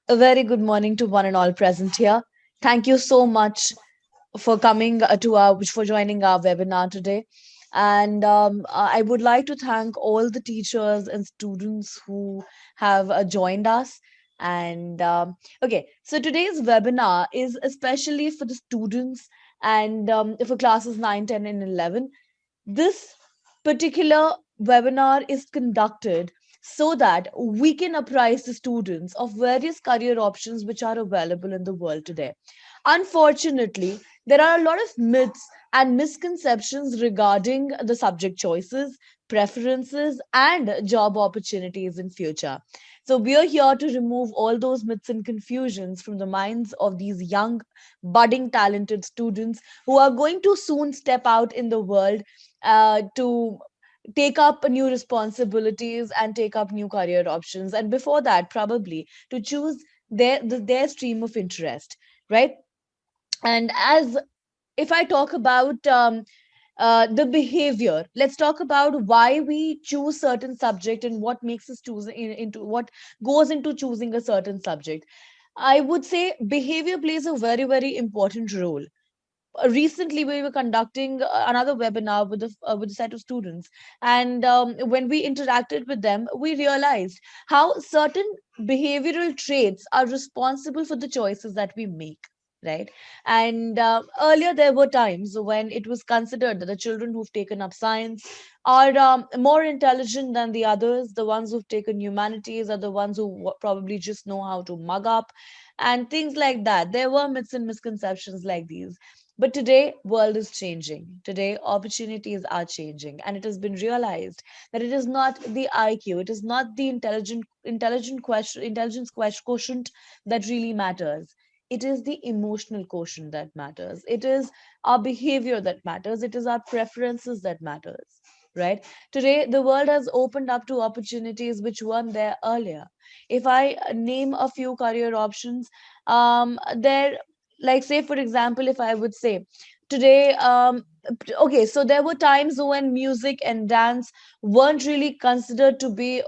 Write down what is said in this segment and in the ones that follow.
A very good morning to one and all present here. Thank you so much for coming for joining our webinar today. And I would like to thank all the teachers and students who have joined us. And okay, so today's webinar is especially for the students and for classes 9, 10, and 11. This particular webinar is conducted so that we can apprise the students of various career options which are available in the world today. Unfortunately, there are a lot of myths and misconceptions regarding the subject choices, preferences, and job opportunities in future. So we are here to remove all those myths and confusions from the minds of these young, budding, talented students who are going to soon step out in the world to take up new responsibilities and take up new career options, and before that probably to choose their stream of interest, right? And as if I talk about the behavior, let's talk about why we choose certain subject and what makes us choose into what goes into choosing a certain subject. I would say behavior plays a very, very important role. Recently we were conducting another webinar with a set of students, and when we interacted with them we realized how certain behavioral traits are responsible for the choices that we make, right? And earlier there were times when it was considered that the children who've taken up science are more intelligent than the others. The ones who've taken humanities are the ones who probably just know how to mug up and things like that. There were myths and misconceptions like these, but today, world is changing. Today, opportunities are changing, and it has been realized that it is not the IQ, it is not the intelligence quotient that really matters. It is the emotional quotient that matters. It is our behavior that matters. It is our preferences that matters. Right? Today, the world has opened up to opportunities which weren't there earlier. If I name a few career options, there, like, say for example, if I would say today, okay, so there were times when music and dance weren't really considered to be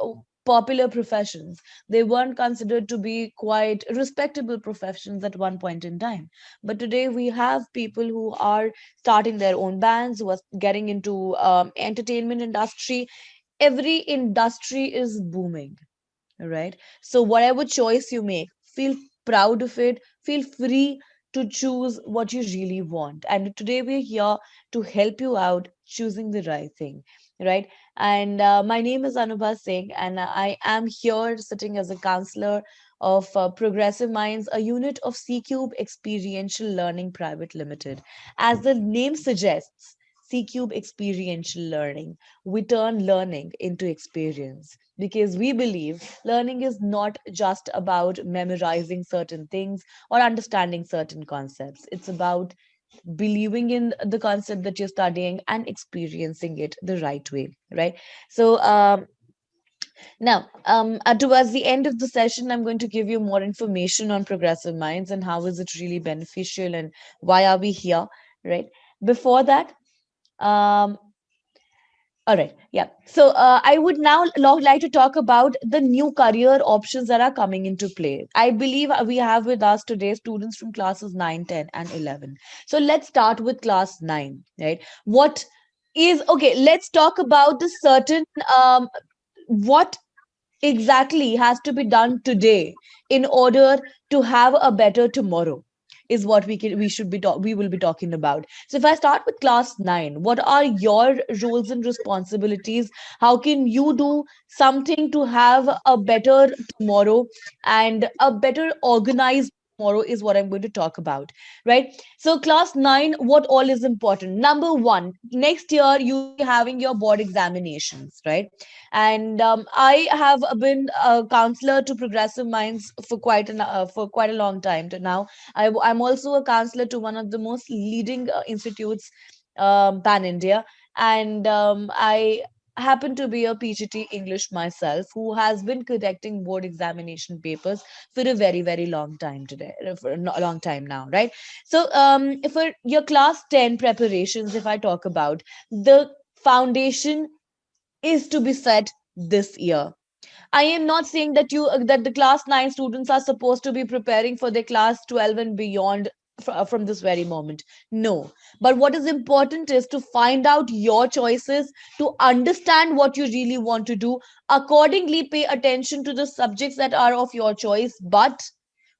popular professions. They weren't considered to be quite respectable professions at one point in time, but today we have people who are starting their own bands, who are getting into entertainment industry. Every industry is booming, right? So whatever choice you make, feel proud of it, feel free to choose what you really want. And today we're here to help you out choosing the right thing, right? And my name is Anubha Singh, and I am here sitting as a counselor of Progressive Minds, a unit of C Cube Experiential Learning Private Limited. As the name suggests, C Cube Experiential Learning, we turn learning into experience, because we believe learning is not just about memorizing certain things or understanding certain concepts. It's about believing in the concept that you're studying and experiencing it the right way, right? So, now, towards the end of the session, I'm going to give you more information on Progressive Minds and how is it really beneficial and why are we here, right? Before that, um, all right. Yeah. So I would now like to talk about the new career options that are coming into play. I believe we have with us today students from classes 9, 10, and 11. So let's start with class 9, right? What is, okay, let's talk about the certain, what exactly has to be done today in order to have a better tomorrow is what we should be we will be talking about. So if I start with class 9, what are your roles and responsibilities? How can you do something to have a better tomorrow and a better organized tomorrow is what I'm going to talk about, right? So class 9, what all is important? Number 1, next year you'll be having your board examinations, right? And I have been a counselor to Progressive Minds for quite a long time to now. I'm also a counselor to one of the most leading institutes pan India, and I happen to be a PGT English myself who has been conducting board examination papers for a very, very long time today, for a long time now, right? So for your class 10 preparations, if I talk about, the foundation is to be set this year. I am not saying that that the class 9 students are supposed to be preparing for their class 12 and beyond from this very moment. No. But what is important is to find out your choices, to understand what you really want to do, accordingly pay attention to the subjects that are of your choice, but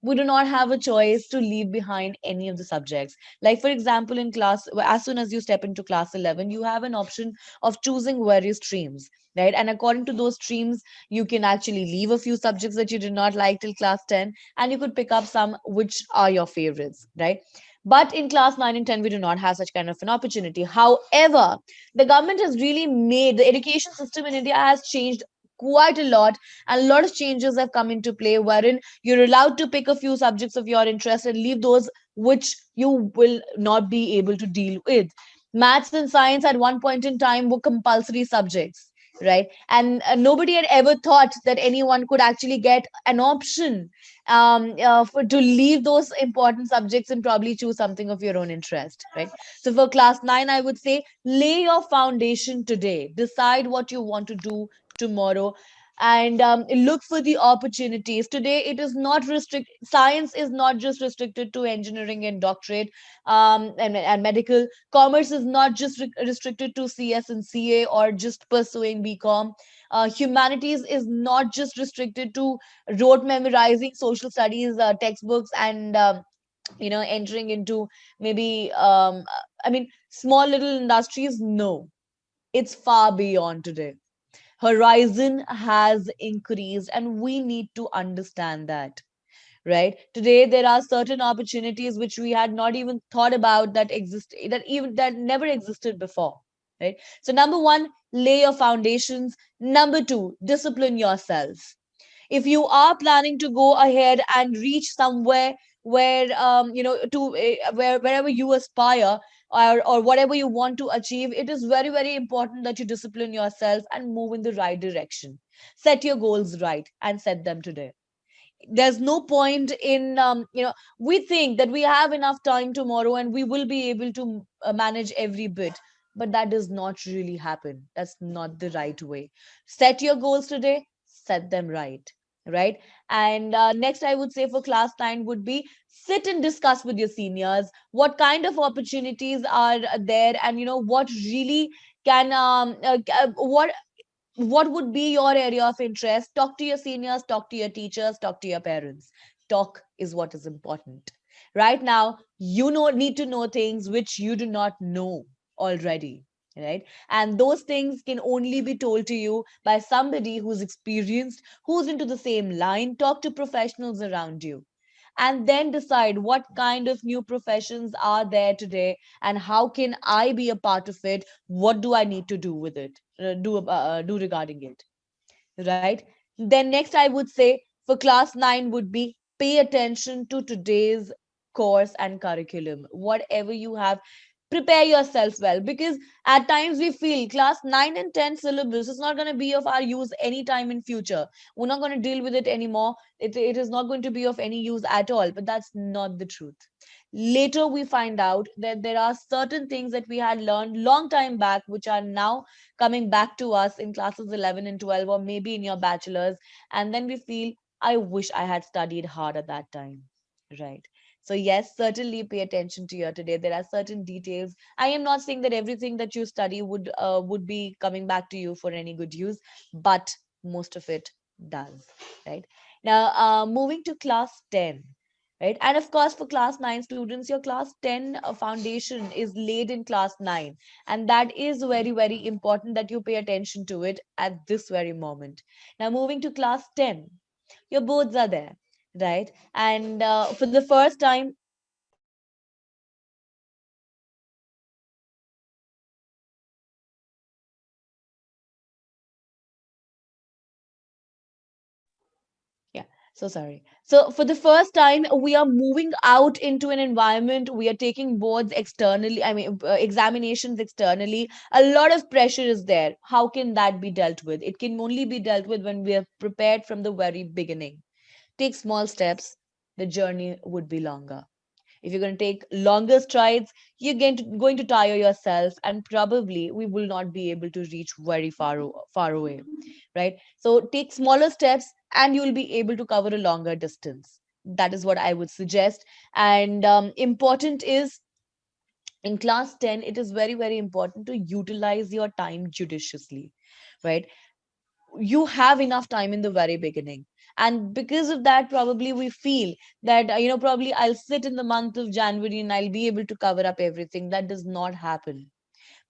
we do not have a choice to leave behind any of the subjects. Like, for example, in class, as soon as you step into class 11, you have an option of choosing various streams, right? And according to those streams, you can actually leave a few subjects that you did not like till class 10, and you could pick up some which are your favorites, right? But in class 9 and 10, we do not have such kind of an opportunity. However, the government has really made the education system in India has changed quite a lot, and a lot of changes have come into play wherein you're allowed to pick a few subjects of your interest and leave those which you will not be able to deal with. Maths and science at one point in time were compulsory subjects, right? And nobody had ever thought that anyone could actually get an option to leave those important subjects and probably choose something of your own interest, right? So for class 9, I would say lay your foundation today. Decide what you want to do tomorrow, and look for the opportunities. Today it is not restrict science is not just restricted to engineering and doctorate, and medical. Commerce is not just restricted to CS and CA or just pursuing BCom. Humanities is not just restricted to rote memorizing social studies textbooks and entering into maybe I mean small little industries. No, it's far beyond today. Horizon has increased, and we need to understand that, right? Today there are certain opportunities which we had not even thought about that exist, that never existed before, right? So number 1, lay your foundations. Number 2, discipline yourself. If you are planning to go ahead and reach somewhere where wherever you aspire, or whatever you want to achieve, it is very very important that you discipline yourself and move in the right direction. Set your goals right and set them today. There's no point in we think that we have enough time tomorrow and we will be able to manage every bit, but that does not really happen. That's not the right way. Set your goals today, set them right, right? And next I would say for class 9 would be sit and discuss with your seniors what kind of opportunities are there, and what really can what would be your area of interest. Talk to your seniors, talk to your teachers, talk to your parents. Talk is what is important right now. Need to know things which you do not know already, right? And those things can only be told to you by somebody who's experienced, who's into the same line. Talk to professionals around you, and then decide what kind of new professions are there today and how can I be a part of it. What do I need to do with it, do regarding it, right? Then next I would say for class 9 would be pay attention to today's course and curriculum. Whatever you have, prepare yourself well, because at times we feel class 9 and 10 syllabus is not going to be of our use anytime in future. We're not going to deal with it anymore. It is not going to be of any use at all, but that's not the truth. Later we find out that there are certain things that we had learned long time back which are now coming back to us in classes 11 and 12, or maybe in your bachelor's, and then we feel, I wish I had studied hard at that time, right? So yes, certainly pay attention to your today. There are certain details. I am not saying that everything that you study would be coming back to you for any good use, but most of it does, right? Now moving to class 10, right? And of course for class 9 students, your class 10 foundation is laid in class 9, and that is very very important that you pay attention to it at this very moment. Now moving to class 10, your boards are there, right? And for the first time, yeah, so sorry. So for the first time, we are moving out into an environment. We are taking boards externally, I mean, examinations externally. A lot of pressure is there. How can that be dealt with? It can only be dealt with when we are prepared from the very beginning. Take small steps, the journey would be longer. If you're going to take longer strides, you're going to tire yourself, and probably we will not be able to reach very far away, right? So take smaller steps and you will be able to cover a longer distance. That is what I would suggest. And important is, in class 10, it is very, very important to utilize your time judiciously, right? You have enough time in the very beginning, and because of that, probably we feel that probably I'll sit in the month of January and I'll be able to cover up everything. That does not happen.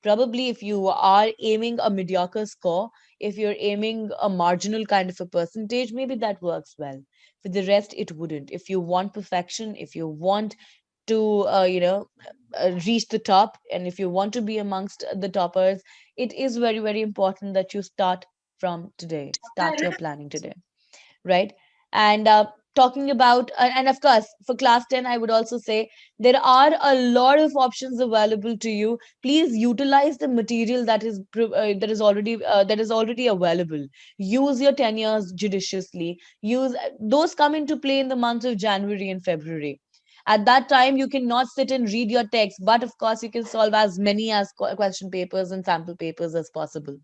Probably if you are aiming a mediocre score, if you're aiming a marginal kind of a percentage, maybe that works well. For the rest, it wouldn't. If you want perfection, if you want to reach the top, and if you want to be amongst the toppers, it is very, very important that you start from today, start your planning today, right? And talking about, and of course, for class 10, I would also say there are a lot of options available to you. Please utilize the material that is already available. Use your 10 years judiciously. Use those come into play in the months of January and February. At that time, you cannot sit and read your text, but of course, you can solve as many as question papers and sample papers as possible.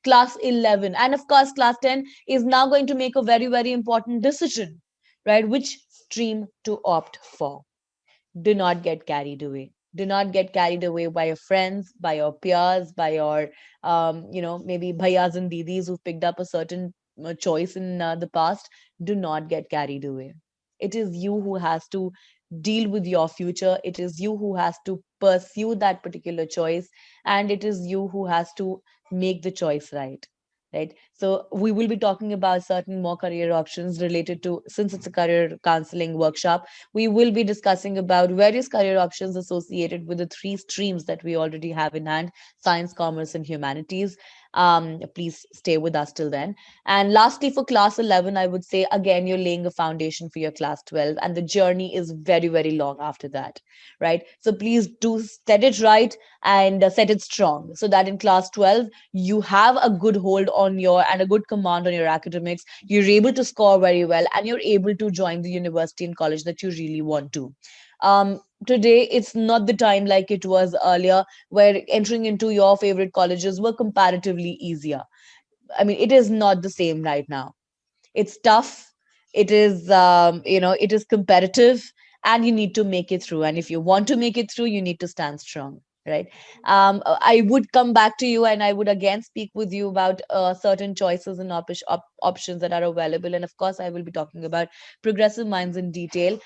Class 11, and of course class 10 is now going to make a very, very important decision, right? Which stream to opt for. Do not get carried away. Do not get carried away by your friends, by your peers, by your maybe bhaias and didis who've picked up a certain choice in the past. Do not get carried away. It is you who has to deal with your future. It is you who has to pursue that particular choice, and it is you who has to make the choice right. Right. So we will be talking about certain more career options related to, since it's a career counseling workshop, we will be discussing about various career options associated with the three streams that we already have in hand: science, commerce, and humanities. Please stay with us till then. And lastly, for class 11, I would say again, you're laying a foundation for your class 12, and the journey is very, very long after that, right? So please do set it right and set it strong, so that in class 12, you have a good hold on your and a good command on your academics. You're able to score very well, and you're able to join the university and college that you really want to. Today, it's not the time like it was earlier, where entering into your favorite colleges were comparatively easier. I mean, it is not the same right now. It's tough. It is, it is competitive, and you need to make it through. And if you want to make it through, you need to stand strong, right? I would come back to you, and I would again speak with you about certain choices and options that are available. And of course, I will be talking about Progressive Minds in detail.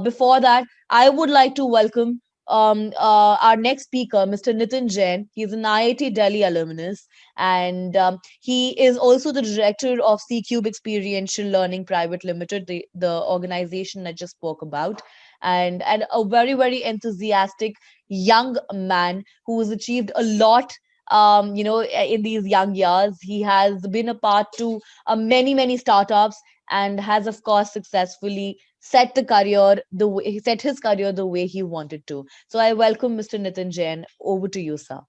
Before that, I would like to welcome our next speaker, Mr. Nitin Jain. He's an IIT Delhi alumnus, and he is also the director of C-Cube Experiential Learning Private Limited, the organization I just spoke about, and a very, very enthusiastic young man who has achieved a lot. In these young years, he has been a part to many, many startups, and has, of course, successfully set his career the way he wanted to. So I welcome Mr. Nitin Jain. Over to you, sir.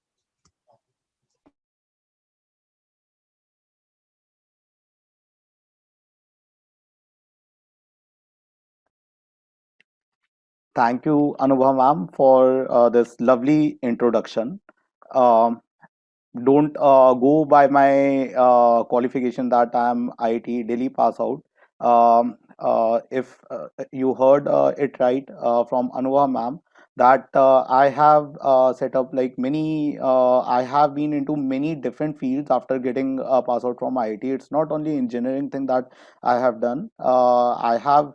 Thank you, Anubha ma'am, for this lovely introduction. Um, don't go by my qualification that I'm IIT Delhi pass out. If you heard it right from Anubha ma'am, that I have set up like I have been into many different fields after getting pass out from IIT. It's not only engineering thing that I have done. I have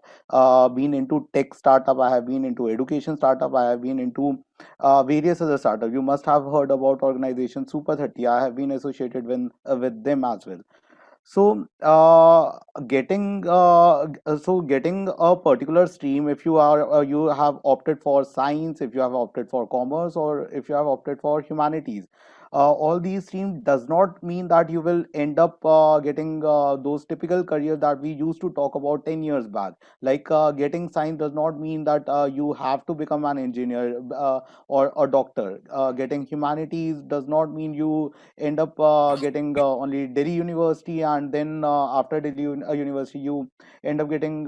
been into tech startup. I have been into education startup. I have been into various other startups. You must have heard about organization Super 30. I have been associated with them as well. So getting a particular stream, if you have opted for science, if you have opted for commerce, or if you have opted for humanities, all these streams does not mean that you will end up getting those typical careers that we used to talk about 10 years back. Like getting science does not mean that you have to become an engineer or a doctor. Getting humanities does not mean you end up getting only Delhi University, and then after Delhi University you end up getting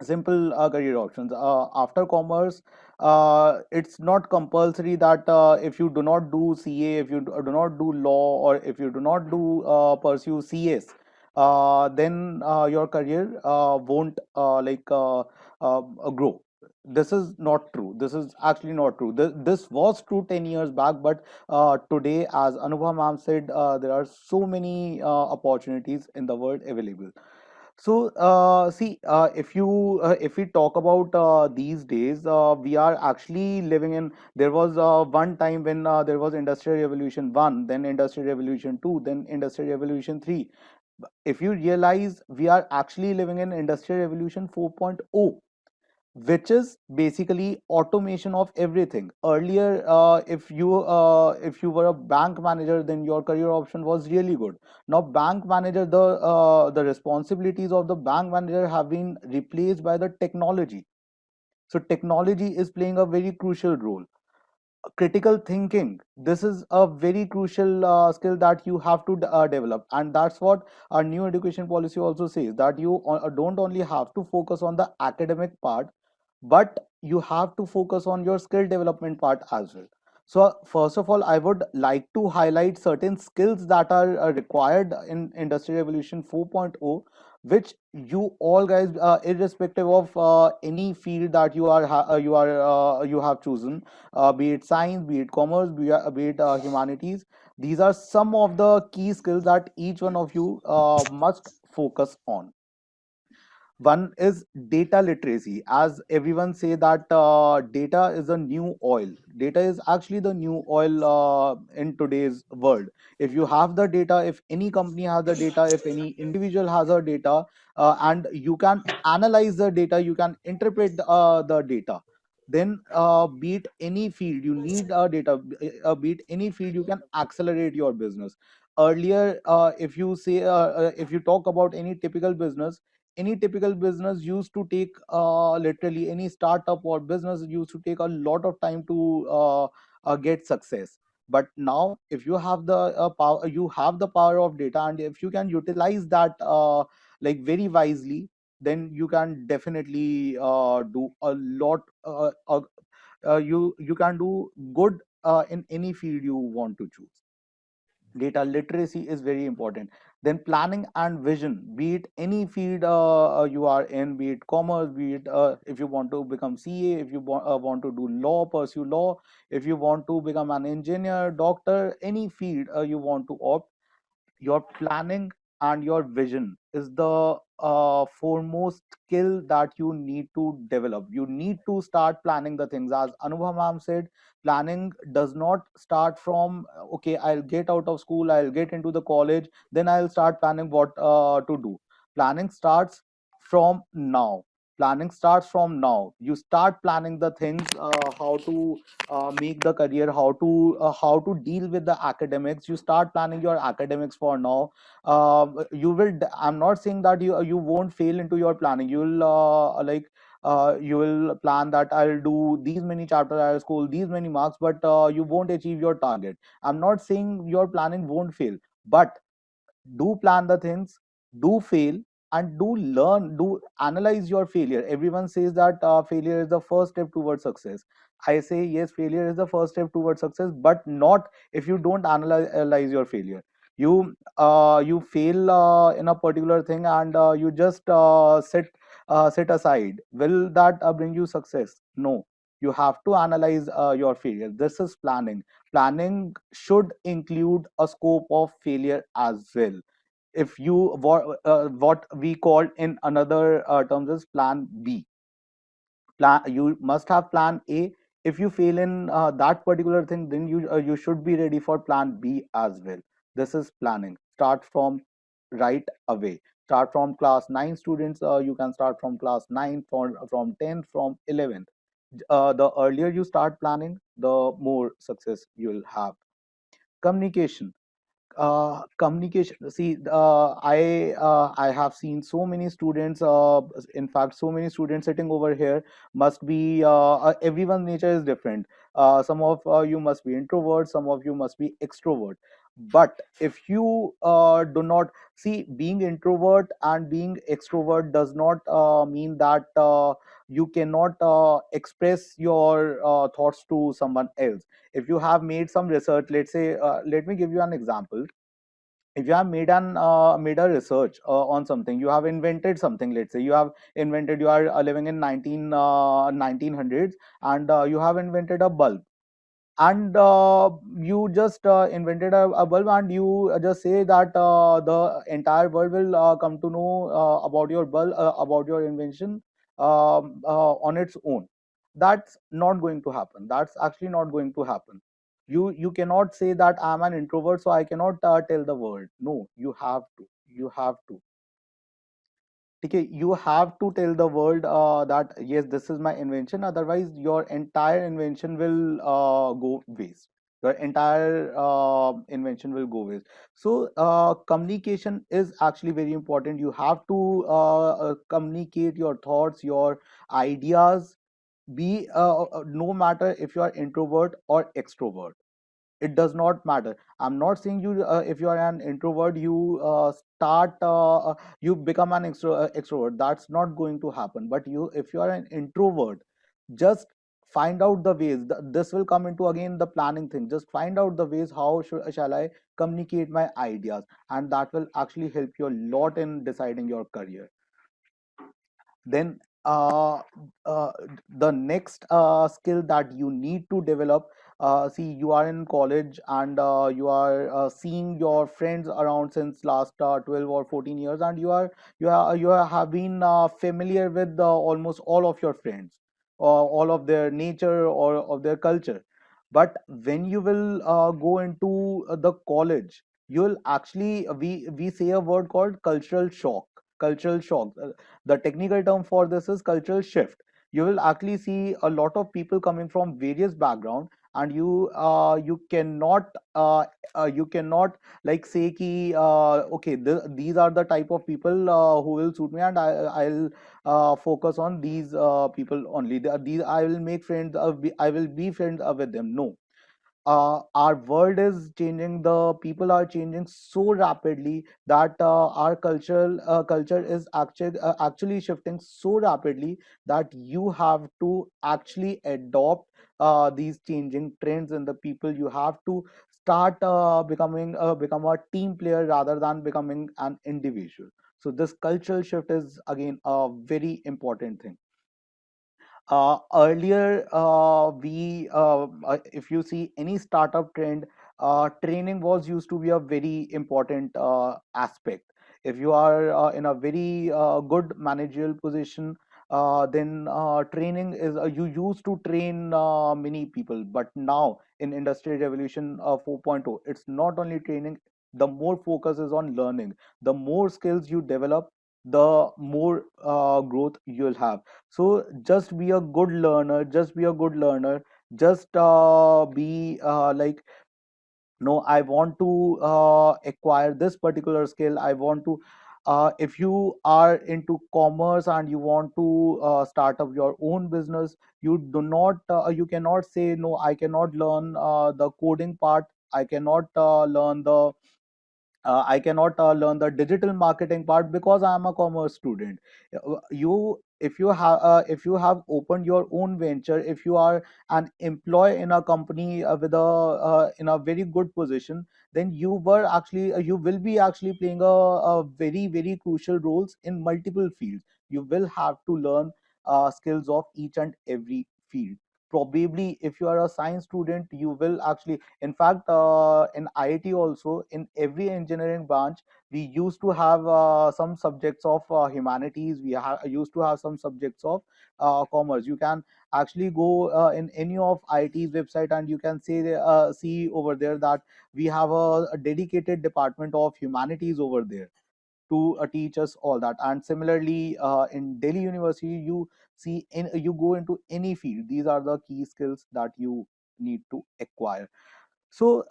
simple career options after commerce. It's not compulsory that if you do not do CA, if you do not do law, or if you do not do pursue CS, then your career won't grow. This is not true. This is actually not true. This was true 10 years back, but today, as Anubha ma'am said, there are so many opportunities in the world available. So, see, if we talk about these days, we are actually living in. There was one time when there was Industrial Revolution one, then Industrial Revolution two, then Industrial Revolution three. If you realize, we are actually living in Industrial Revolution 4.0, which is basically automation of everything. Earlier, if you were a bank manager, then your career option was really good. Now bank manager, the responsibilities of the bank manager have been replaced by the technology. So technology is playing a very crucial role. Critical thinking, this is a very crucial skill that you have to develop, and that's what our new education policy also says, that you don't only have to focus on the academic part, but you have to focus on your skill development part as well. So first of all, I would like to highlight certain skills that are required in Industry Revolution 4.0, which you all guys, irrespective of any field that you have chosen, be it science, be it commerce, be it humanities, these are some of the key skills that each one of you must focus on. One is data literacy. As everyone say that data is a new oil. Data is actually the new oil in today's world. If you have the data, if any company has the data, if any individual has a data, and you can analyze the data, you can interpret the data, then be it any field you need data, be it any field, you can accelerate your business. Earlier, if you talk about any typical business used to take, literally any startup or business used to take a lot of time to get success. But now, if you have the power, you have the power of data, and if you can utilize that very wisely, then you can definitely do a lot. You can do good in any field you want to choose. Data literacy is very important. Then planning and vision, be it any field you are in, be it commerce, be it if you want to become CA, if you want to do law, pursue law, if you want to become an engineer, doctor, any field you want to opt, your planning and your vision is the foremost skill that you need to develop. You need to start planning the things. As Anubha ma'am said, planning does not start from, okay, I'll get out of school, I'll get into the college, then I'll start planning what to do. Planning starts from now. Planning starts from now. You start planning the things, how to make the career, how to deal with the academics. You start planning your academics for now. I'm not saying that you won't fail into your planning. You will plan that I'll do these many chapters, I'll school these many marks, but you won't achieve your target. I'm not saying your planning won't fail, but do plan the things, do fail, and do learn, do analyze your failure. Everyone says that failure is the first step towards success. I say yes, failure is the first step towards success, but not if you don't analyze your failure. You fail in a particular thing, and you just sit aside. Will that bring you success? No. You have to analyze your failure. This is planning. Planning should include a scope of failure as well. If you what we call in another terms is plan B. You must have plan A. If you fail in that particular thing, then you should be ready for plan B as well. This is planning. Start from right away. Start from class 9 students. You can start from class 9, from 10th, from 11th. The earlier you start planning, the more success you will have. Communication. Communication, see, I have seen so many students, in fact so many students sitting over here must be, everyone's nature is different. Some of you must be introvert, some of you must be extrovert. But if you do not see, being introvert and being extrovert does not mean that you cannot express your thoughts to someone else. If you have made some research, let's say, let me give you an example. If you have made a research on something, you have invented something. Let's say you have invented, you are living in 1900s, and you have invented a bulb, and you just invented a bulb, and you just say that the entire world will come to know about your bulb, about your invention, on its own. That's not going to happen. That's actually not going to happen. You cannot say that I'm an introvert, so I cannot tell the world. No, you have to. Okay, you have to tell the world that yes, this is my invention. Otherwise, your entire invention will go waste. Your entire invention will go waste. So, communication is actually very important. You have to communicate your thoughts, your ideas. Be no matter if you are introvert or extrovert, it does not matter. I'm not saying you, if you are an introvert, you start you become an extrovert. That's not going to happen. But you, if you are an introvert, just find out the ways. This will come into again the planning thing. Just find out the ways, how shall I communicate my ideas, and that will actually help you a lot in deciding your career. Then uh, the next skill that you need to develop, see, you are in college, and you are seeing your friends around since last 12 or 14 years, and have been familiar with almost all of your friends, or all of their nature or of their culture. But when you will go into the college, you'll actually, we say a word called cultural shock. Cultural shock, the technical term for this is cultural shift. You will actually see a lot of people coming from various background, and you cannot like say ki, okay, these are the type of people who will suit me, and I'll focus on these people only. These I will make friends, I will be friends with them. No, our world is changing, the people are changing so rapidly that our culture is actually shifting so rapidly that you have to actually adopt these changing trends in the people. You have to start become a team player rather than becoming an individual. So this cultural shift is again a very important thing. Earlier, if you see any startup trend, training was used to be a very important aspect. If you are in a very good managerial position, then training is, you used to train many people. But now in Industry Revolution 4.0, it's not only training. The more focus is on learning. The more skills you develop, the more growth you'll have. So just be a good learner, just be a good learner. Just be like, no, I want to acquire this particular skill. I want to, if you are into commerce and you want to start up your own business, you cannot say no, I cannot learn the coding part, I cannot learn the I cannot learn the digital marketing part because I am a commerce student. You, if you have opened your own venture, if you are an employee in a company with a in a very good position, then you will be actually playing a very very crucial roles in multiple fields. You will have to learn skills of each and every field. Probably if you are a science student, you will actually, in fact, in IIT also, in every engineering branch, we used to have some subjects of humanities. Used to have some subjects of commerce. You can actually go in any of IIT's website, and you can see over there that we have a dedicated department of humanities over there to teach us all that. And similarly, in Delhi University, you go into any field, these are the key skills that you need to acquire. So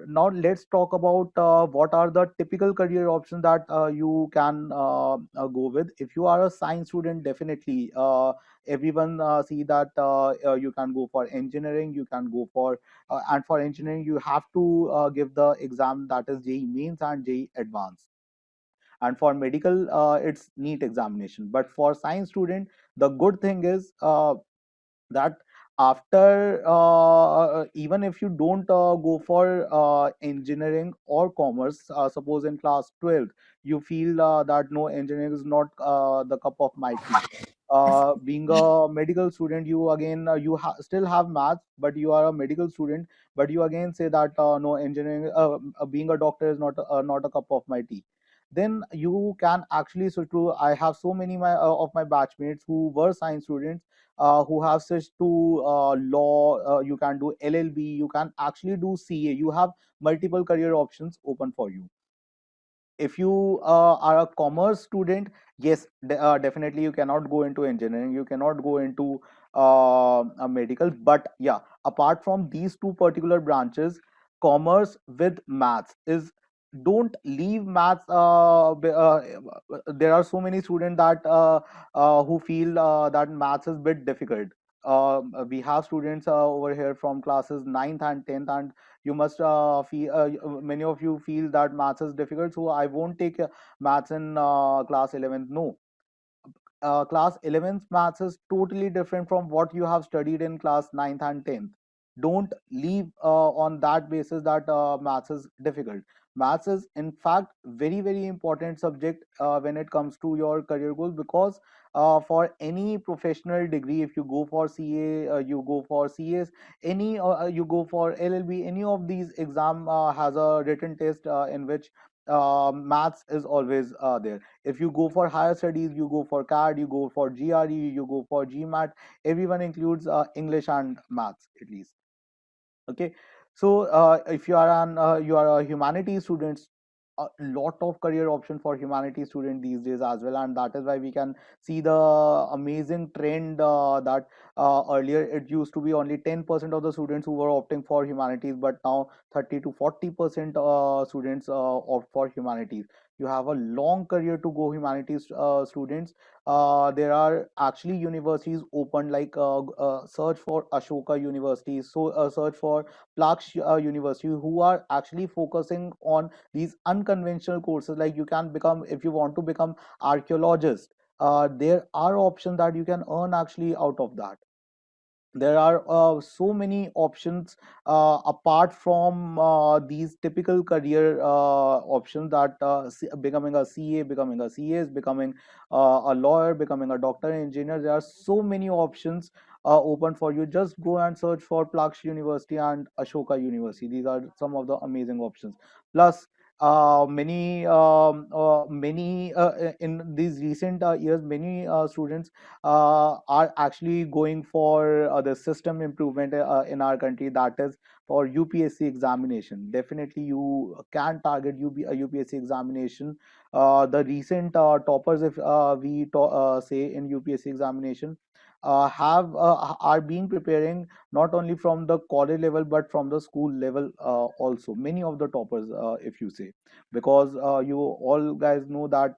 now let's talk about what are the typical career options that you can go with. If you are a science student, definitely everyone see that you can go for engineering, you can go for and for engineering you have to give the exam, that is JEE Mains and JEE Advanced. And for medical, it's NEET examination. But for science student, the good thing is that after even if you don't go for engineering or commerce, suppose in class 12th you feel that no, engineering is not the cup of my tea, being a medical student, you again still have maths, but you are a medical student, but you again say that no, engineering, being a doctor is not a cup of my tea. Then you can actually switch to, I have so many of my batchmates who were science students, who have switched to law. You can do LLB, you can actually do CA. You have multiple career options open for you. If you are a commerce student, yes, definitely you cannot go into engineering, you cannot go into a medical. But yeah, apart from these two particular branches, commerce with maths is, don't leave maths. There are so many students that who feel that maths is bit difficult. We have students over here from classes 9th and 10th, and you must feel many of you feel that maths is difficult, so I won't take maths in class 11th. No, class 11th maths is totally different from what you have studied in class 9th and 10th. Don't leave on that basis that maths is difficult. Maths is in fact very very important subject when it comes to your career goals, because for any professional degree, if you go for CA, you go for CS, any you go for LLB, any of these exam has a written test in which maths is always there. If you go for higher studies, you go for CAD, you go for GRE, you go for GMAT. Everyone includes English and maths at least. Okay, so if you are a humanities student, a lot of career option for humanity student these days as well, and that is why we can see the amazing trend that earlier it used to be only 10% of the students who were opting for humanities, but now 30 to 40% students opt for humanities. You have a long career to go humanities students. There are actually universities open, like search for Ashoka University, so search for Plaksh University, who are actually focusing on these unconventional courses. Like you can become, if you want to become archaeologist, there are options that you can earn actually out of that. There are so many options apart from these typical career options, that becoming a CA, becoming a CS, becoming a lawyer, becoming a doctor, engineer. There are so many options open for you. Just go and search for Plaksh University and Ashoka University. These are some of the amazing options. Plus many in these recent years, many students are actually going for the system improvement in our country, that is for UPSC examination. Definitely you can target UPSC examination. The recent toppers, if say in UPSC examination, have are being preparing not only from the college level but from the school level also, many of the toppers, if you say. Because you all guys know that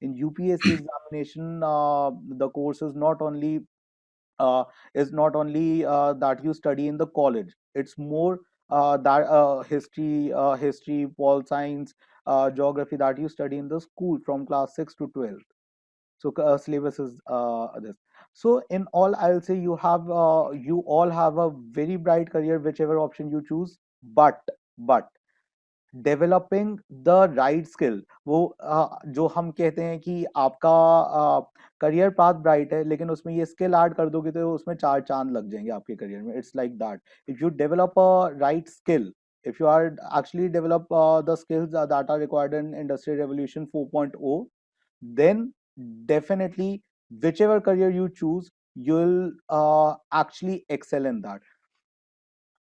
in UPSC examination, the course uh, is not only that you study in the college. It's more that history, pol science, geography, that you study in the school from class 6 to 12. So syllabus is this. So in all, I'll say you all have a very bright career, whichever option you choose. But developing the right skill, वो जो हम कहते हैं कि आपका career path bright है, लेकिन उसमें ये स्किल ऐड कर दोगे तो उसमें चार चांद लग जाएंगे आपके करियर में. It's like that. If you develop a right skill, if you are actually develop the skills that are required in Industry Revolution 4.0, then definitely whichever career you choose, you'll actually excel in that.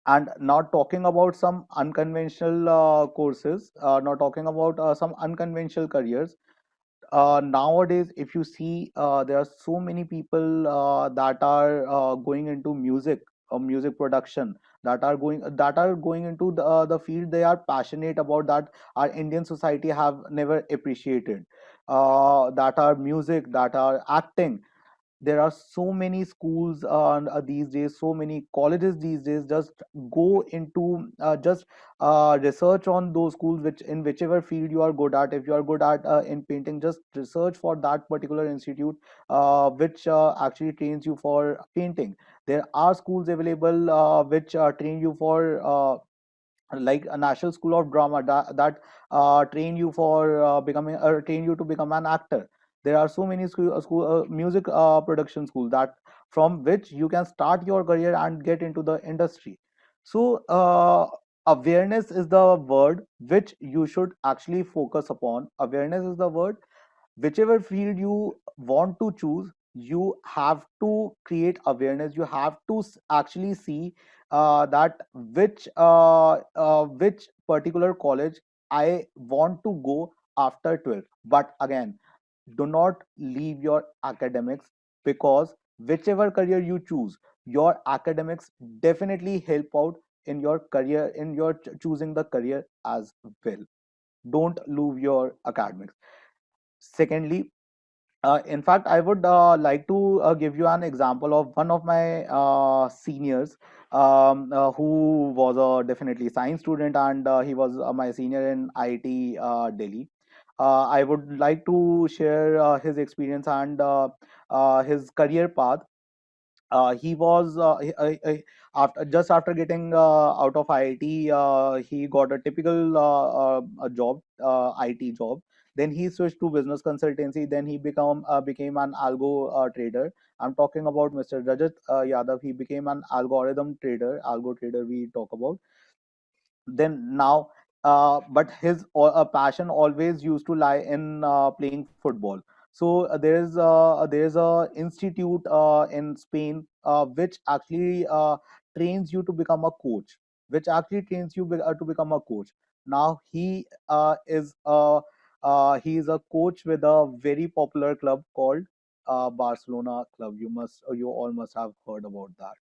And not talking about some unconventional courses, not talking about some unconventional careers. Nowadays, if you see, there are so many people that are going into music, music production, that are going into the field they are passionate about, that our Indian society have never appreciated, that are music, that are acting. There are so many schools these days, so many colleges these days. Just go into just research on those schools, which in whichever field you are good at. If you are good at in painting, just research for that particular institute which actually trains you for painting. There are schools available which train you for like a National School of Drama, that train you for train you to become an actor. There are so many music production schools that from which you can start your career and get into the industry. So awareness is the word which you should actually focus upon. Awareness is the word. Whichever field you want to choose, you have to create awareness. You have to actually see that which particular college I want to go after 12. But again, do not leave your academics, because whichever career you choose, your academics definitely help out in your career, in your choosing the career as well. Don't lose your academics. Secondly, in fact, I would like to give you an example of one of my seniors, who was a definitely science student, and he was my senior in IIT Delhi. I would like to share his experience and his career path. He was after just after getting out of IIT, he got a typical a job, IT job. Then he switched to business consultancy. Then he became an algo trader. I'm talking about Mr. Rajat Yadav. He became an algorithm trader, algo trader. We talk about. Then now, but his passion always used to lie in playing football. So there is a institute in Spain which actually trains you to become a coach, which actually trains you to become a coach. Now he is a coach with a very popular club called Barcelona club. You all must have heard about that.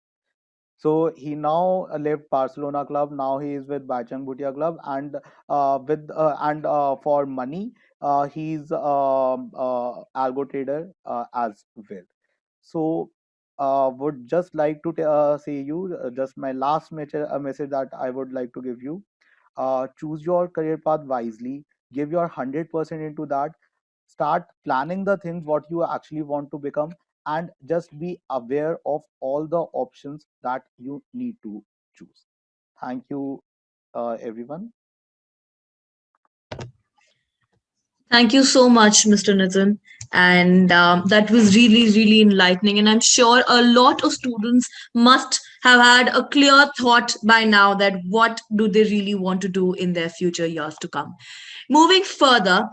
So he now left Barcelona club. Now he is with Bachang Bhutia club, and for money, he's algo trader as well. So would just like to say you just my last message that I would like to give you. Choose your career path wisely. Give your 100% into that. Start planning the things what you actually want to become, and just be aware of all the options that you need to choose. Thank you, everyone. Thank you so much, Mr. Nitin. And that was really, really enlightening. And I'm sure a lot of students must have had a clear thought by now that what do they really want to do in their future years to come. Moving further,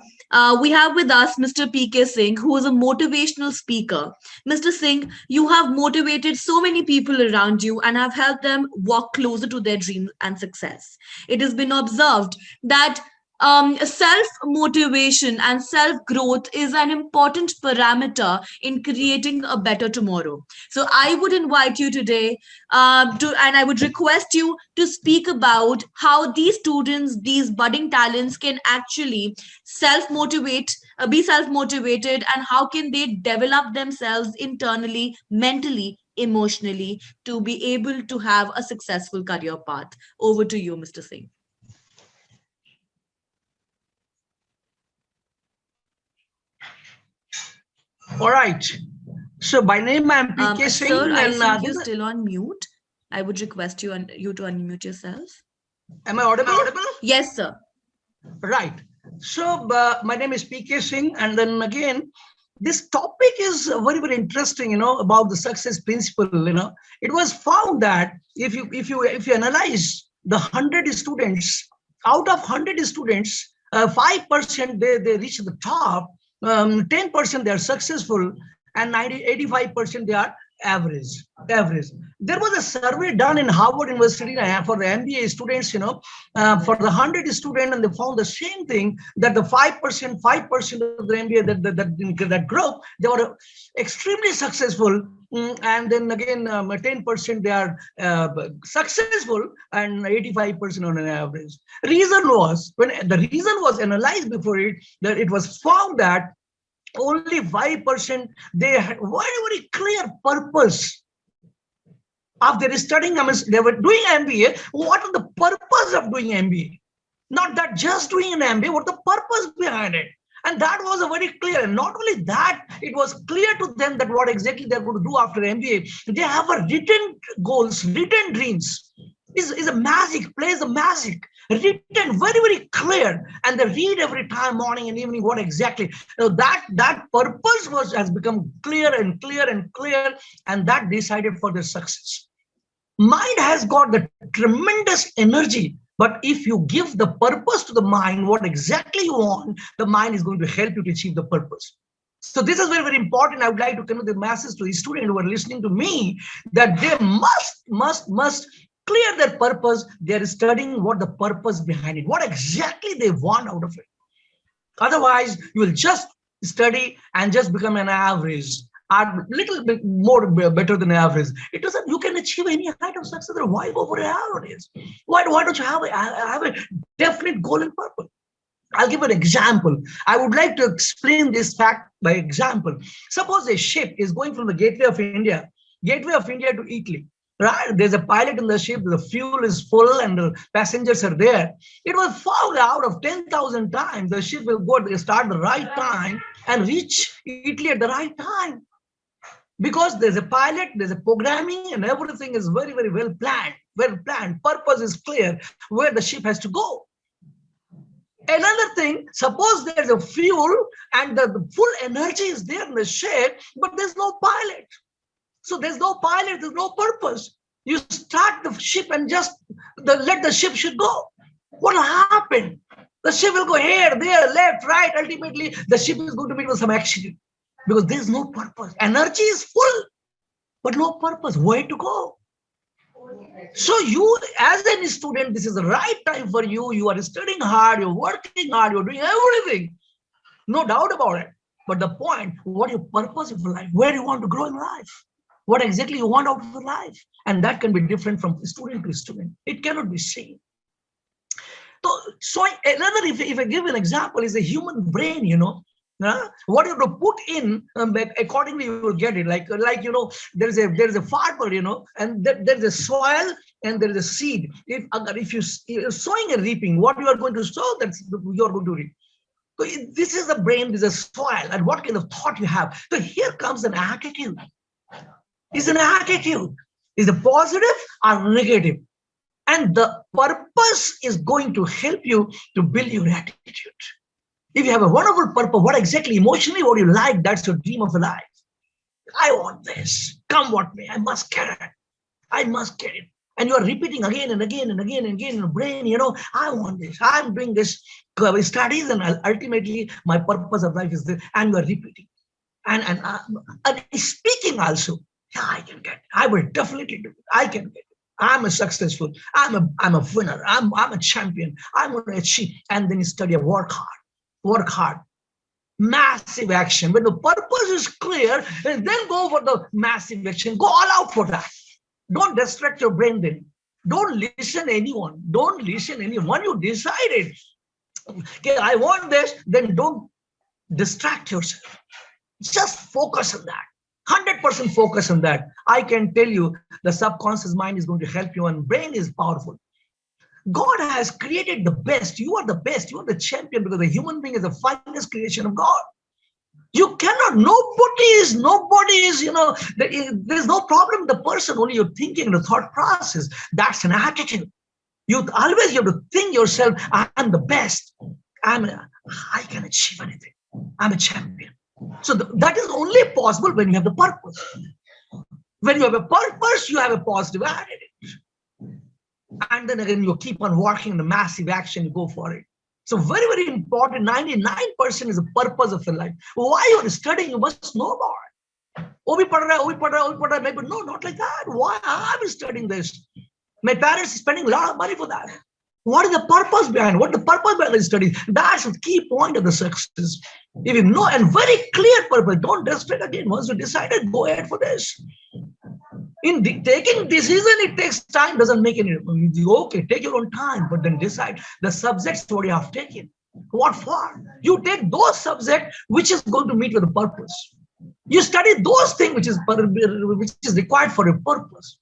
we have with us Mr. PK Singh, who is a motivational speaker. Mr. Singh, you have motivated so many people around you and have helped them walk closer to their dreams and success. It has been observed that self motivation and self growth is an important parameter in creating a better tomorrow. So I would invite you today and I would request you to speak about how these students, these budding talents, can actually self motivate, be self motivated, and how can they develop themselves internally, mentally, emotionally, to be able to have a successful career path. Over to you, Mr. Singh. All right. So by name I'm PK Singh, Sir, I and think you're still on mute. I would request you to unmute yourself. am I audible? Yes, sir. Right. So my name is PK Singh, and then again, this topic is very very interesting. About the success principle. It was found that if you analyze the 100 students, out of 100 students, 5% they reach the top, 10% they are successful, and 85% they are Average, average. There was a survey done in Harvard University for the MBA students, for the 100 students, and they found the same thing, that the 5% of the MBA, that group, they were extremely successful. And then again, 10% they are successful, and 85% on an average. Reason was, when the reason was analyzed before it, that it was found that only 5% they had very clear purpose of their studying. I mean, they were doing MBA. What is the purpose of doing MBA? Not that just doing an MBA, what the purpose behind it? And that was a very clear. And not only that, it was clear to them that what exactly they're going to do after MBA. They have a written goals, written dreams. Is a magic, plays a magic, written very clear, and they read every time, morning and evening, what exactly. So that purpose has become clear and clear and clear, and that decided for their success. Mind has got the tremendous energy, but if you give the purpose to the mind, what exactly you want, the mind is going to help you to achieve the purpose. So this is very important. I would like to convey the message to the students who are listening to me, that they must clear their purpose. They're studying what the purpose behind it, what exactly they want out of it. Otherwise, you will just study and just become an average, a little bit more better than average. It doesn't, you can achieve any kind of success. Why go for an average? Why don't you have a definite goal and purpose? I'll give an example. I would like to explain this fact by example. Suppose a ship is going from the Gateway of India to Italy. Right? There's a pilot in the ship, the fuel is full and the passengers are there. It was found out of 10,000 times the ship will go, start the right time and reach Italy at the right time. Because there's a pilot, there's a programming, and everything is very well planned. Purpose is clear where the ship has to go. Another thing, suppose there's a fuel and the full energy is there in the ship, but there's no pilot. So there's no pilot, there's no purpose. You start the ship and just let the ship should go. What will happen? The ship will go here, there, left, right. Ultimately, the ship is going to meet with some accident because there's no purpose. Energy is full, but no purpose. Where to go? So you, as a student, this is the right time for you. You are studying hard, you're working hard, you're doing everything. No doubt about it. But the point, what your purpose of life? Where you want to grow in life? What exactly you want out of your life? And that can be different from student to student. It cannot be same. So another, if I give an example, is a human brain, what you have to put in, accordingly you will get it. Like there's a farmer, and there's a soil and there is a seed. If you're sowing and reaping, what you are going to sow, that's you are going to reap. So this is the brain, this is soil, and what kind of thought you have. So here comes an attitude. Is an attitude. Is it positive or negative? And the purpose is going to help you to build your attitude. If you have a wonderful purpose, what exactly emotionally what you like, that's your dream of a life. I want this. Come what may, I must get it. I must get it. And you are repeating again and again and again and again in the brain, I want this. I'm doing this studies, and ultimately my purpose of life is this. And you are repeating. And speaking also. Yeah, I can get it. I will definitely do it. I can get it. I'm a successful. I'm a winner. I'm a champion. I'm going to achieve. And then you study, work hard. Massive action. When the purpose is clear, then go for the massive action. Go all out for that. Don't distract your brain then. Don't listen to anyone. Don't listen to anyone. You decided, okay, I want this, then don't distract yourself. Just focus on that. 100% focus on that. I can tell you the subconscious mind is going to help you, and brain is powerful. God has created the best. You are the best. You are the champion, because the human being is the finest creation of God. You cannot, nobody is, there's no problem with the person, only you're thinking, the thought process. That's an attitude. You always have to think yourself, I'm the best. I can achieve anything. I'm a champion. So that is only possible when you have the purpose. When you have a purpose, you have a positive attitude. And then again, you keep on working the massive action, you go for it. So very important, 99% is the purpose of your life. Why you are studying, you must know about it. वो भी पढ़ रहा है, वो भी पढ़ रहा है, वो भी पढ़ रहा है. But no, not like that. Why I'm studying this? My parents are spending a lot of money for that. What is the purpose behind? What the purpose behind the study? That's the key point of the success. If you know and very clear purpose, don't distract again. Once you decided, go ahead for this. In taking decision, it takes time. Doesn't make any. Okay, take your own time, but then decide the subjects what you have taken. What for? You take those subjects which is going to meet with the purpose. You study those things which is required for a purpose.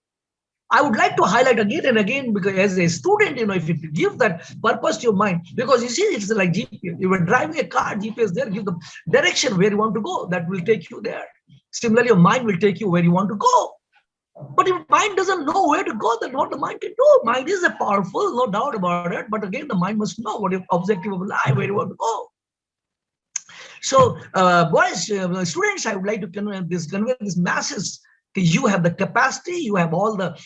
I would like to highlight again and again, because as a student, if you give that purpose to your mind, because you see, it's like GPS. You were driving a car, GPS there, give the direction where you want to go. That will take you there. Similarly, your mind will take you where you want to go. But if mind doesn't know where to go, then what the mind can do? Mind is a powerful, no doubt about it. But again, the mind must know what your objective of life, where you want to go. So, boys, students, I would like to convey this message. You have the capacity, you have all the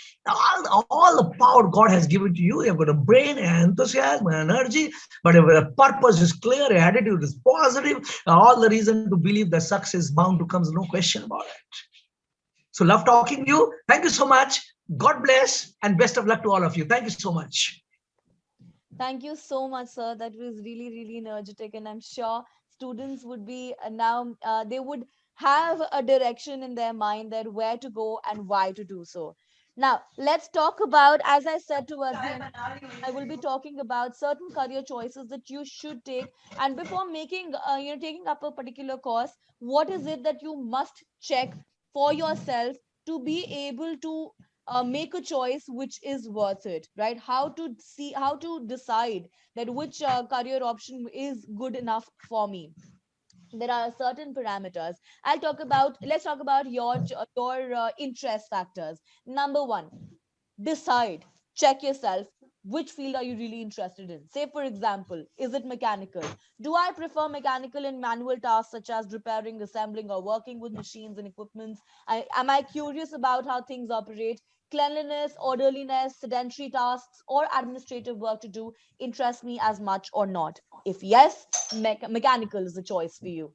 power God has given to you. You have got a brain, enthusiasm, energy, but if a purpose is clear, attitude is positive, all the reason to believe that success is bound to come, no question about it. So, love talking to you. Thank you so much. God bless and best of luck to all of you. Thank you so much. Thank you so much, sir. That was really, really energetic. And I'm sure students would be now, they would have a direction in their mind that where to go and why to do so. Now, let's talk about, as I said towards the end, I will be talking about certain career choices that you should take. And before making, taking up a particular course, what is it that you must check for yourself to be able to make a choice which is worth it, right? How to decide that which career option is good enough for me. There are certain parameters. Let's talk about your interest factors. Number one, decide, check yourself, which field are you really interested in. Say for example, is it mechanical? Do I prefer mechanical and manual tasks such as repairing, assembling, or working with machines and equipments? Am I curious about how things operate? Cleanliness, orderliness, sedentary tasks, or administrative work to do interest me as much or not? If yes, mechanical is the choice for you.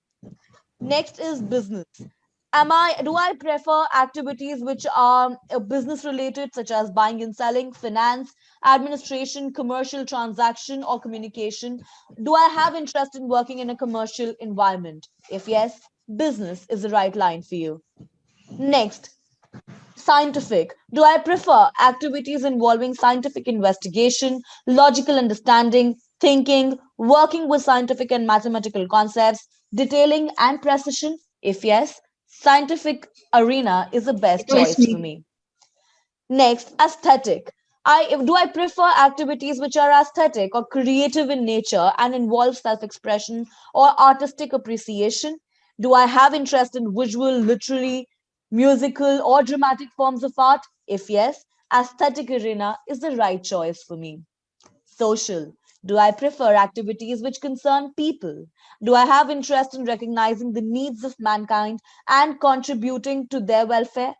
Next is business. Do I prefer activities which are business related, such as buying and selling, finance, administration, commercial transaction, or communication? Do I have interest in working in a commercial environment? If yes, business is the right line for you. Next, scientific. Do I prefer activities involving scientific investigation, logical understanding, thinking, working with scientific and mathematical concepts, detailing and precision? If yes, scientific arena is the best choice for me. Next, aesthetic. Do I prefer activities which are aesthetic or creative in nature and involve self-expression or artistic appreciation? Do I have interest in visual, literary, musical, or dramatic forms of art? If yes, aesthetic arena is the right choice for me. Social. Do I prefer activities which concern people? Do I have interest in recognizing the needs of mankind and contributing to their welfare?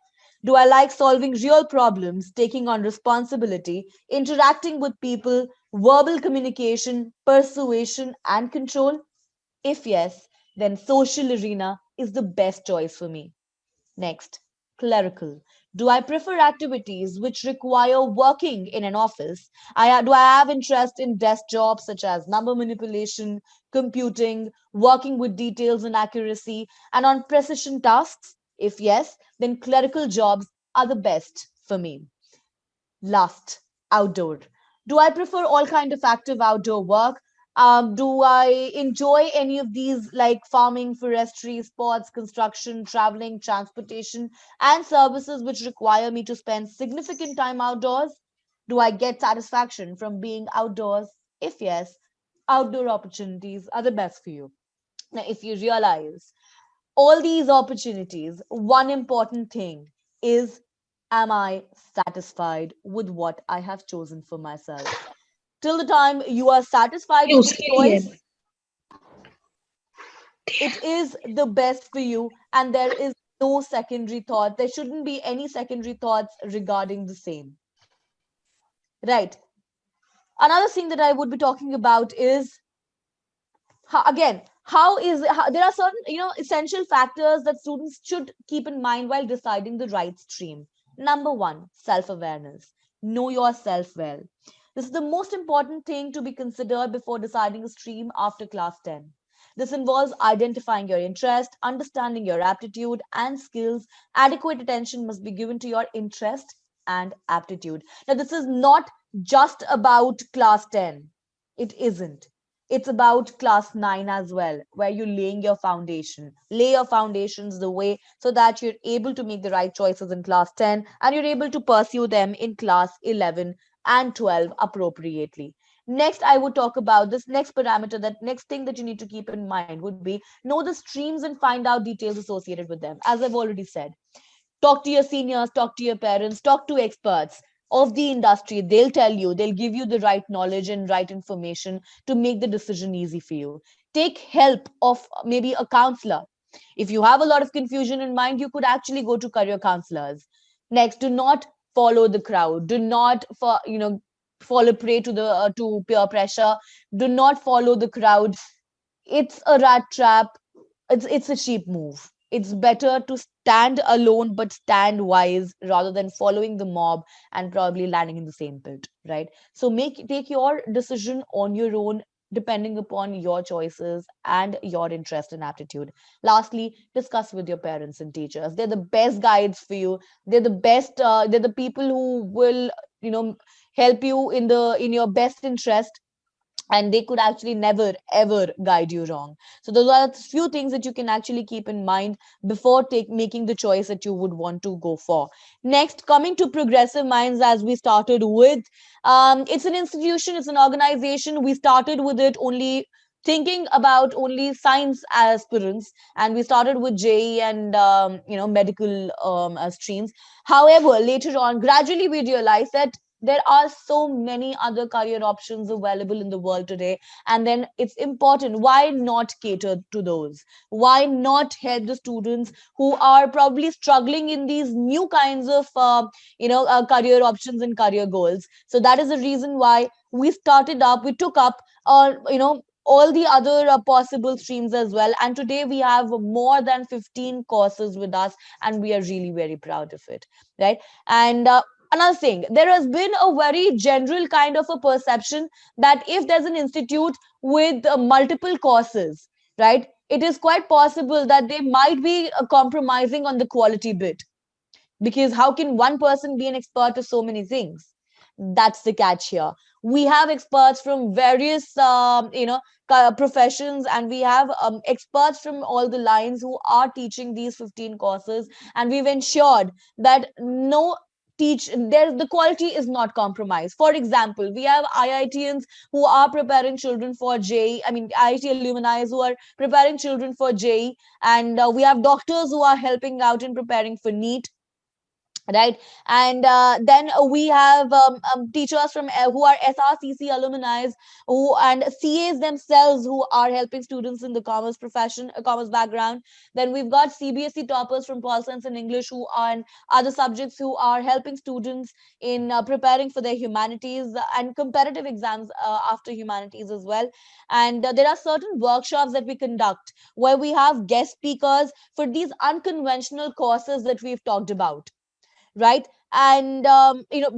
Do I like solving real problems, taking on responsibility, interacting with people, verbal communication, persuasion, and control? If yes, then social arena is the best choice for me. Next, clerical. Do I prefer activities which require working in an office? Do I have interest in desk jobs such as number manipulation, computing, working with details and accuracy, and on precision tasks? If yes, then clerical jobs are the best for me. Last, outdoor. Do I prefer all kind of active outdoor work? Do I enjoy any of these like farming, forestry, sports, construction, traveling, transportation, and services which require me to spend significant time outdoors? Do I get satisfaction from being outdoors? If yes, outdoor opportunities are the best for you. Now, if you realize all these opportunities, one important thing is, am I satisfied with what I have chosen for myself? Till the time you are satisfied with the choice, it is the best for you, and there is no secondary thought. There shouldn't be any secondary thoughts regarding the same. Right. Another thing that I would be talking about is, again, There are certain, essential factors that students should keep in mind while deciding the right stream. Number one, self-awareness. Know yourself well. This is the most important thing to be considered before deciding a stream after class 10. This involves identifying your interest, understanding your aptitude and skills. Adequate attention must be given to your interest and aptitude. Now, this is not just about class 10. It isn't. It's about class 9 as well, where you're laying your foundation. Lay your foundations the way so that you're able to make the right choices in class 10 and you're able to pursue them in class 11 and 12 appropriately. Next, I would talk about this next parameter, that next thing that you need to keep in mind would be know the streams and find out details associated with them. As I've already said, talk to your seniors, talk to your parents, talk to experts of the industry. They'll tell you, they'll give you the right knowledge and right information to make the decision easy for you. Take help of maybe a counselor. If you have a lot of confusion in mind, you could actually go to career counselors. Next, do not follow the crowd. Do not follow prey to the to peer pressure. Do not follow the crowd. It's a rat trap. It's a cheap move. It's better to stand alone but stand wise rather than following the mob and probably landing in the same pit, right? So take your decision on your own, depending upon your choices and your interest and aptitude. Lastly, discuss with your parents and teachers. They're the best guides for you. They're the people who will, you know help you in your best interest, and they could actually never ever guide you wrong. So those are a few things that you can actually keep in mind before making the choice that you would want to go for. Next, coming to Progressive Minds, as we started with, it's an institution, it's an organization. We started with it only thinking about only science aspirants, and we started with JE and medical streams. However, later on, gradually we realized that there are so many other career options available in the world today, and then it's important, why not cater to those? Why not help the students who are probably struggling in these new kinds of career options and career goals? So that is the reason why we took up all the other possible streams as well, and today we have more than 15 courses with us, and we are really very proud of it, right? And another thing, there has been a very general kind of a perception that if there's an institute with multiple courses, right, it is quite possible that they might be compromising on the quality bit, because how can one person be an expert to so many things? That's the catch here. We have experts from various professions, and we have experts from all the lines who are teaching these 15 courses, and we've ensured that no teach there the quality is not compromised. For example, we have IITians who are preparing children for JE, I mean IIT alumni who are preparing children for JE, and we have doctors who are helping out in preparing for NEET, right? And then we have teachers from who are SRCC alumni, who and CAs themselves who are helping students in the commerce profession, commerce background. Then we've got CBSE toppers from Pol Science and English who are in other subjects, who are helping students in preparing for their humanities and competitive exams after humanities as well. And there are certain workshops that we conduct where we have guest speakers for these unconventional courses that we've talked about, right? And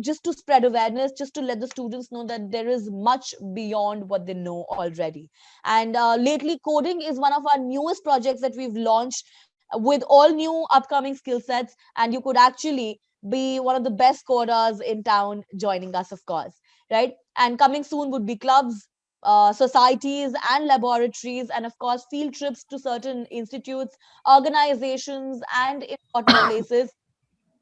just to spread awareness, just to let the students know that there is much beyond what they know already. And lately, coding is one of our newest projects that we've launched with all new upcoming skill sets, and you could actually be one of the best coders in town joining us, of course, right? And coming soon would be clubs, societies and laboratories, and of course field trips to certain institutes, organizations and important places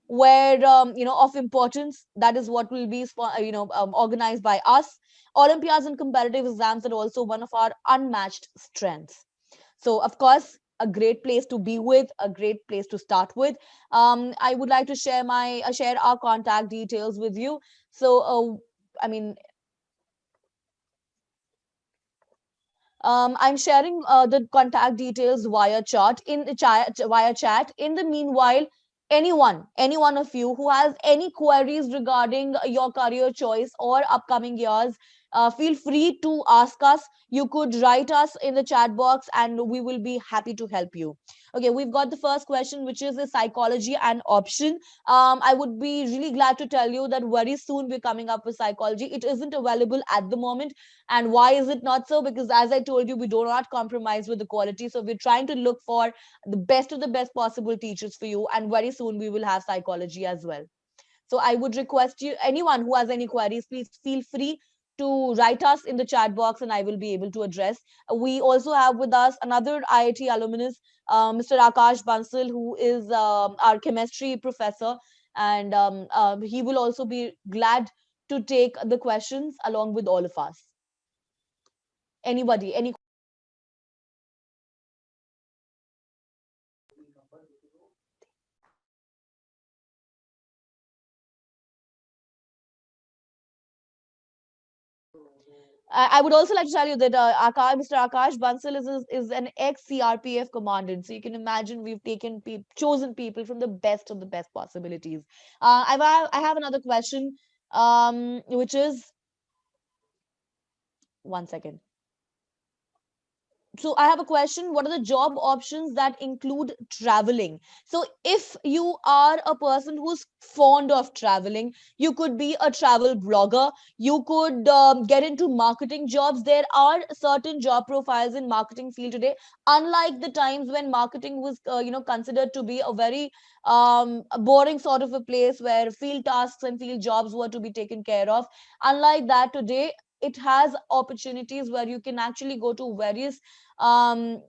where of importance. That is what will be organized by us. Olympiads and competitive exams are also one of our unmatched strengths. So of course, a great place to be with, a great place to start with. I would like to share our contact details with you. So I mean I'm sharing the contact details via chat in the via chat. In the meanwhile, any one of you who has any queries regarding your career choice or upcoming years, feel free to ask us. You could write us in the chat box and we will be happy to help you. Okay, we've got the first question, which is the psychology and option. I would be really glad to tell you that very soon we're coming up with psychology. It isn't available at the moment. And why is it not so? Because as I told you, we do not compromise with the quality. So we're trying to look for the best of the best possible teachers for you. And very soon we will have psychology as well. So I would request you, anyone who has any queries, please feel free to write us in the chat box and I will be able to address. We also have with us another IIT alumnus, Mr. Akash Bansal, who is our chemistry professor. And he will also be glad to take the questions along with all of us. Anybody, any I would also like to tell you that Mr. Akash Bansal is an ex-CRPF commandant. So you can imagine we've chosen people from the best of the best possibilities. I have another question, which is, one second. So I have a question. What are the job options that include traveling? So if you are a person who's fond of traveling, you could be a travel blogger. You could get into marketing jobs. There are certain job profiles in marketing field today. Unlike the times when marketing was, considered to be a very boring sort of a place where field tasks and field jobs were to be taken care of. Unlike that, today it has opportunities where you can actually go to um,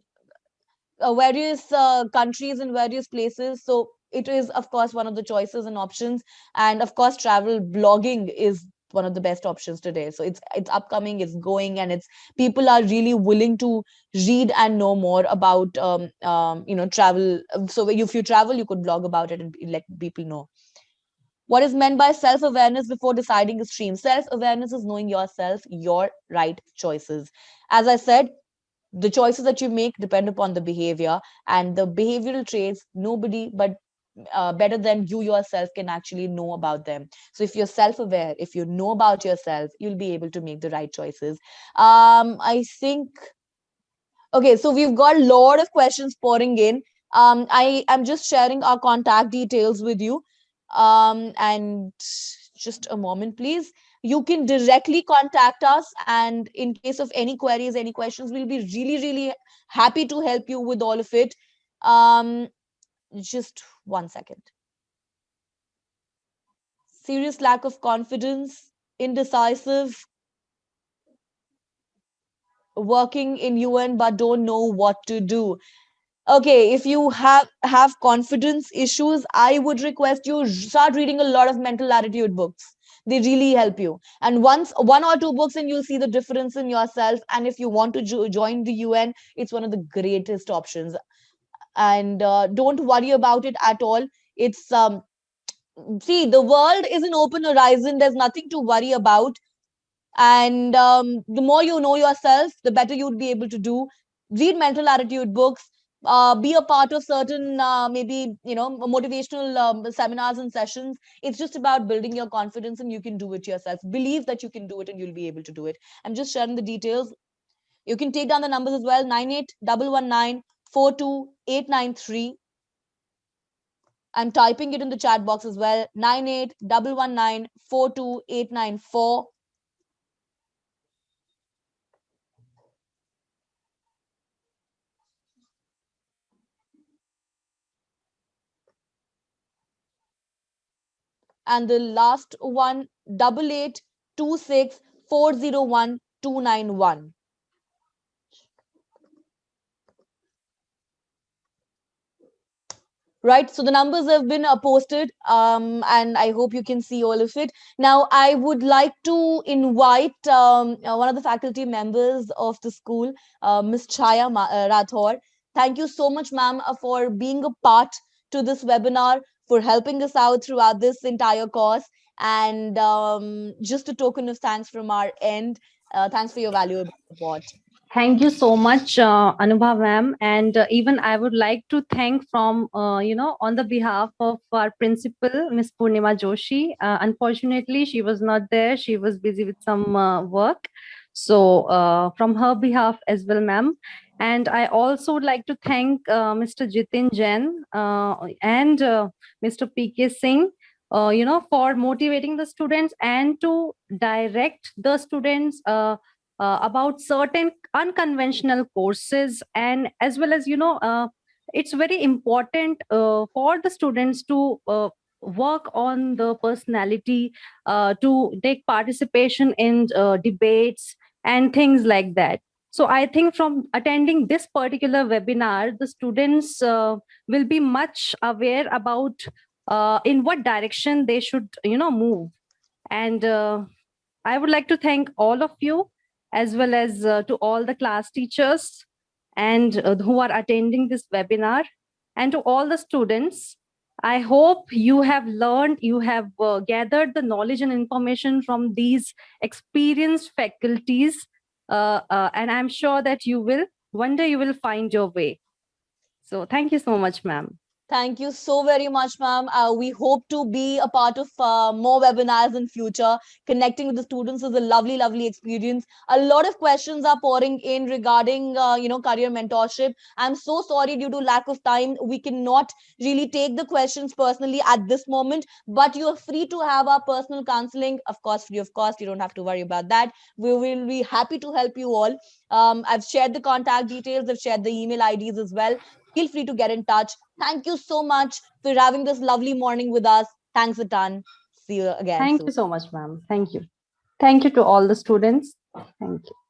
various countries and various places. So it is, of course, one of the choices and options. And of course, travel blogging is one of the best options today. So it's upcoming, it's going, and it's people are really willing to read and know more about travel. So if you travel, you could blog about it and let people know. What is meant by self awareness before deciding a stream? Self awareness is knowing yourself, your right choices. As I said, the choices that you make depend upon the behavior, and the behavioral traits nobody but better than you yourself can actually know about them. So if you're self-aware, if you know about yourself, you'll be able to make the right choices. I think, okay, so we've got a lot of questions pouring in. I am just sharing our contact details with you. And just a moment, please. You can directly contact us, and in case of any queries, any questions, we'll be really, really happy to help you with all of it. Just one second. Serious lack of confidence, indecisive, working in UN but don't know what to do. Okay, if you have confidence issues, I would request you start reading a lot of mental attitude books. They really help you, and once one or two books and you'll see the difference in yourself. And if you want to join the UN, it's one of the greatest options. And don't worry about it at all. It's see, the world is an open horizon. There's nothing to worry about. And the more you know yourself, the better you'd be able to do. Read mental attitude books, be a part of certain maybe motivational seminars and sessions. It's just about building your confidence, and you can do it yourself. Believe that you can do it and you'll be able to do it. I'm just sharing the details. You can take down the numbers as well: 9811942893. I'm typing it in the chat box as well: 9811942894. And the last one, 8826401291. Right, so the numbers have been posted, and I hope you can see all of it. Now I would like to invite one of the faculty members of the school, Ms. Chaya Rathor. Thank you so much, ma'am, for being a part to this webinar, for helping us out throughout this entire course. And just a token of thanks from our end, thanks for your valuable support. Thank you so much, Anubha ma'am. And even I would like to thank from, on the behalf of our principal, Miss Purnima Joshi. Unfortunately, she was not there. She was busy with some work. So from her behalf as well, ma'am. And I also would like to thank Mr. Jitin Jain and Mr. PK Singh, for motivating the students and to direct the students about certain unconventional courses, and as well as it's very important for the students to work on the personality, to take participation in debates and things like that. So I think from attending this particular webinar, the students will be much aware about in what direction they should move. And I would like to thank all of you, as well as to all the class teachers and who are attending this webinar, and to all the students. I hope you have learned, you have gathered the knowledge and information from these experienced faculties, and I'm sure that you will, one day you will find your way. So thank you so much, ma'am. Thank you so very much, ma'am. We hope to be a part of more webinars in future. Connecting with the students is a lovely, lovely experience. A lot of questions are pouring in regarding, career mentorship. I'm so sorry, due to lack of time, we cannot really take the questions personally at this moment. But you are free to have our personal counseling, of course, free of cost. You don't have to worry about that. We will be happy to help you all. I've shared the contact details. I've shared the email IDs as well. Feel free to get in touch. Thank you so much for having this lovely morning with us. Thanks a ton. See you again Thank soon. you so much, ma'am. Thank you. Thank you to all the students. Thank you.